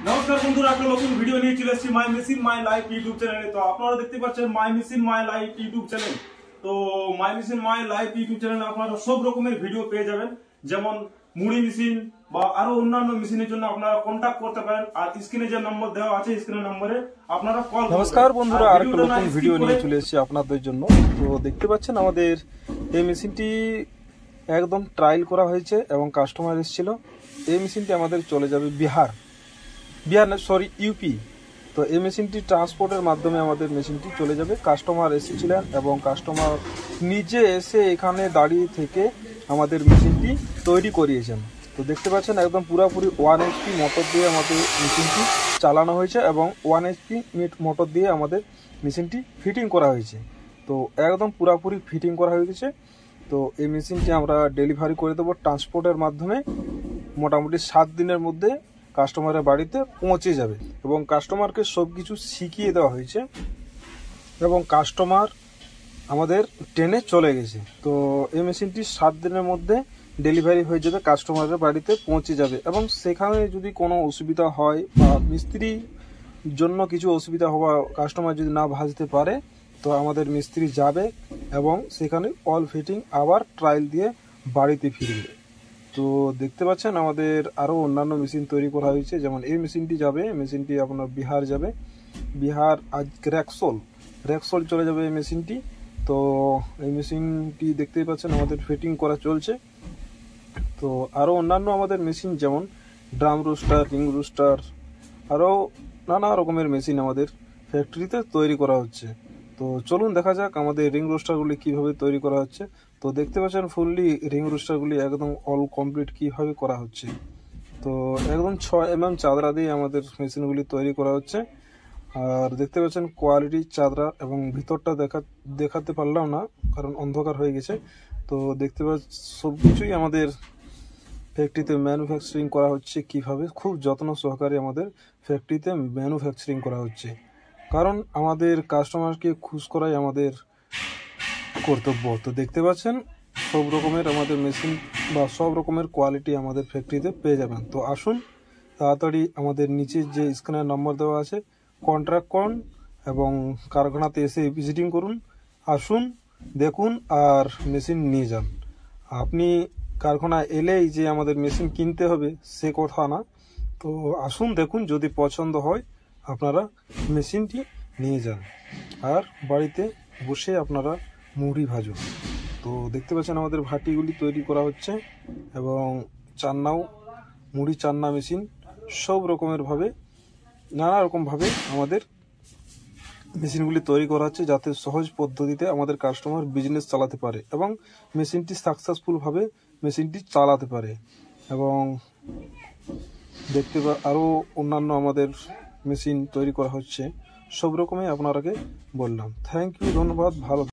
নমস্কার বন্ধুরা, একটা নতুন ভিডিও নিয়ে চলে এসেছি My Machine My Life YouTube চ্যানেলে। তো আপনারা দেখতে পাচ্ছেন My Machine My Life YouTube channel. তো My Machine My Life YouTube চ্যানেলে আপনারা সব রকমের ভিডিও পেয়ে যাবেন, যেমন মুড়ি মেশিন বা আরো অন্যান্য মেশিনের জন্য আপনারা কন্টাক্ট করতে পারেন। আর স্ক্রিনে যে নম্বর দেওয়া আছে স্ক্রিনের নম্বরে আপনারা কল করবেন। নমস্কার বন্ধুরা, আরেকটা নতুন ভিডিও নিয়ে চলে এসেছি আপনাদের জন্য। তো দেখতে পাচ্ছেন আমাদের এই মেশিনটি একদম ট্রায়াল করা হয়েছে এবং কাস্টমার এসেছিল। এই মেশিনটি আমাদের চলে যাবে বিহার না, সরি, ইউপি। তো এই মেশিনটি ট্রান্সপোর্টের মাধ্যমে আমাদের মেশিনটি চলে যাবে। কাস্টমার এসেছিলেন এবং কাস্টমার নিজে এসে এখানে দাঁড়িয়ে থেকে আমাদের মেশিনটি তৈরি করিয়েছেন। তো দেখতে পাচ্ছেন একদম পুরোপুরি 1 HP মোটর দিয়ে আমাদের মেশিনটি চালানো হয়েছে এবং 1 HP মোটর দিয়ে আমাদের মেশিনটি ফিটিং করা হয়েছে। তো একদম পুরোপুরি ফিটিং করা হয়ে গেছে। তো এই মেশিনটি আমরা ডেলিভারি করে দেবো ট্রান্সপোর্টের মাধ্যমে। মোটামুটি 7 দিনের মধ্যে কাস্টমারের বাড়িতে পৌঁছে যাবে এবং কাস্টমারকে সব কিছু শিখিয়ে দেওয়া হয়েছে এবং কাস্টমার আমাদের ট্রেনে চলে গেছে। তো এই মেশিনটি 7 দিনের মধ্যে ডেলিভারি হয়ে যাবে, কাস্টমারের বাড়িতে পৌঁছে যাবে। এবং সেখানে যদি কোনো অসুবিধা হয় বা মিস্ত্রির জন্য কিছু অসুবিধা হওয়া, কাস্টমার যদি না ভাজতে পারে, তো আমাদের মিস্ত্রি যাবে এবং সেখানে অল ফিটিং আবার ট্রায়াল দিয়ে বাড়িতে ফিরবে। তো দেখতে পাচ্ছেন আমাদের আরও অন্যান্য মেশিন তৈরি করা হয়েছে, যেমন এই মেশিনটি যাবে, মেশিনটি আপনার বিহার যাবে। বিহার আজ র্যাকসোল চলে যাবে এই মেশিনটি। তো এই মেশিনটি দেখতেই পাচ্ছেন আমাদের ফিটিং করা চলছে। তো আরও অন্যান্য আমাদের মেশিন যেমন ড্রাম রোস্টার, রিং রোস্টার, আরও নানা রকমের মেশিন আমাদের ফ্যাক্টরিতে তৈরি করা হচ্ছে। তো চলুন দেখা যাক আমাদের রিং রোস্টারগুলি কীভাবে তৈরি করা হচ্ছে। তো দেখতে পাচ্ছেন ফুললি রিং রোস্টারগুলি একদম অল কমপ্লিট কীভাবে করা হচ্ছে। তো একদম 6 mm চাদরা দিয়ে আমাদের মেশিনগুলি তৈরি করা হচ্ছে। আর দেখতে পাচ্ছেন কোয়ালিটি চাদরা, এবং ভিতরটা দেখাতে পারলাম না কারণ অন্ধকার হয়ে গেছে। তো দেখতে পাচ্ছি সব কিছুই আমাদের ফ্যাক্টরিতে ম্যানুফ্যাকচারিং করা হচ্ছে কীভাবে, খুব যত্ন সহকারে আমাদের ফ্যাক্টরিতে ম্যানুফ্যাকচারিং করা হচ্ছে। কারণ আমাদের কাস্টমারকে খুশ করাই আমাদের কর্তব্য। তো দেখতে পাচ্ছেন সব রকমের আমাদের মেশিন বা সব রকমের কোয়ালিটি আমাদের ফ্যাক্টরিতে পেয়ে যাবেন। তো আসুন তাড়াতাড়ি আমাদের নিচের যে স্ক্রিনের নম্বর দেওয়া আছে কন্ট্যাক্ট করুন এবং কারখানাতে এসে ভিজিটিং করুন। আসুন, দেখুন আর মেশিন নিয়ে যান। আপনি কারখানায় এলেই যে আমাদের মেশিন কিনতে হবে সে কথা না। তো আসুন, দেখুন, যদি পছন্দ হয় আপনারা মেশিনটি নিয়ে যান আর বাড়িতে বসে আপনারা মুড়ি ভাজুন। তো দেখতে পাচ্ছেন আমাদের ভাটিগুলি তৈরি করা হচ্ছে এবং চান্নাও, মুড়ি চান্না মেশিন সব রকমেরভাবে নানা রকমভাবে আমাদের মেশিনগুলি তৈরি করা হচ্ছে, যাতে সহজ পদ্ধতিতে আমাদের কাস্টমার বিজনেস চালাতে পারে এবং মেশিনটি সাকসেসফুলভাবে মেশিনটি চালাতে পারে। এবং আরও অন্যান্য আমাদের মেশিন তৈরি করা হচ্ছে, সব রকমই আপনারাকে বললাম। থ্যাংক ইউ, ধন্যবাদ, ভালো।